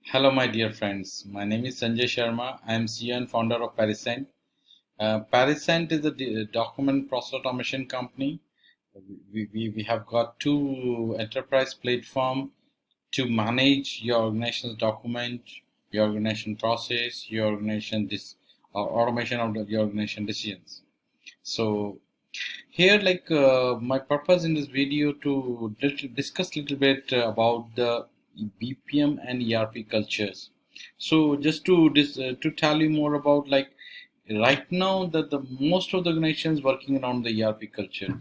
Hello, my dear friends. My name is Sanjay Sharma. I am CEO and founder of Pericent. Pericent is a document process automation company. We have got two enterprise platform to manage your organization's document, your organization process, your organization automation of your organization decisions. So here, my purpose in this video to discuss a little bit about the BPM and ERP cultures. So just to tell you more about right now that the most of the organizations working around the ERP culture,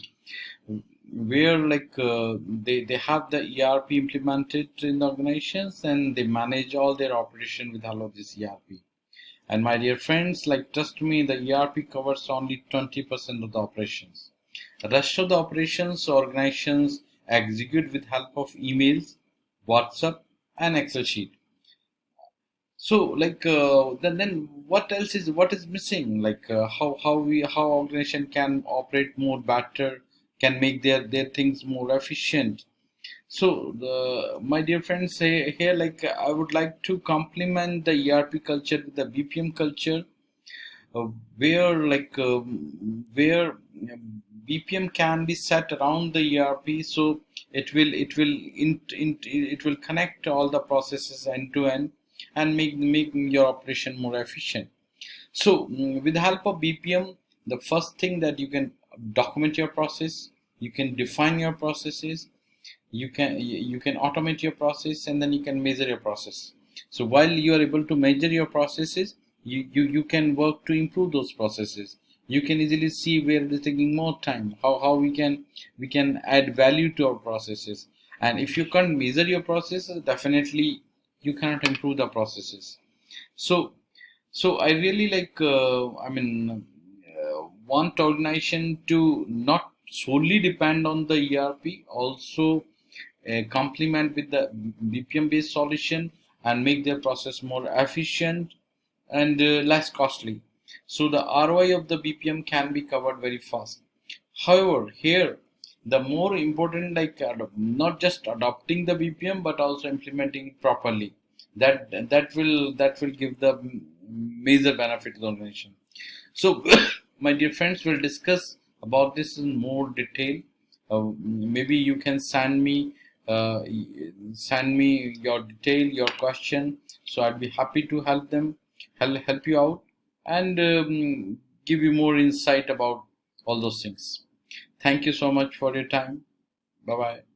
where they have the ERP implemented in the organizations and they manage all their operation with all of this ERP. And my dear friends, trust me, the ERP covers only 20% of the operations. The rest of the operations organizations execute with help of emails, WhatsApp, and Excel sheet. So then what is missing? How organization can operate more better, can make their things more efficient. So, my dear friends, say here, I would like to complement the ERP culture with the BPM culture, uh, where BPM can be set around the ERP, so it will connect all the processes end to end and make your operation more efficient. So, with the help of BPM, the first thing that you can document your process, you can define your processes, you can automate your process, and then you can measure your process. So while you are able to measure your processes, you can work to improve those processes. You can easily see where it is taking more time, how we can add value to our processes. And if you can't measure your processes, definitely you cannot improve the processes. So so I really want organization to not solely depend on the ERP, also complement with the BPM based solution and make their process more efficient and less costly. So the ROI of the BPM can be covered very fast. However, here the more important, not just adopting the BPM but also implementing it properly. That will give the major benefit to the organization. So, my dear friends, will discuss about this in more detail. Maybe you can uh, send me your detail, your question. So I'd be happy to help you out, and give you more insight about all those things. Thank you so much for your time. Bye bye.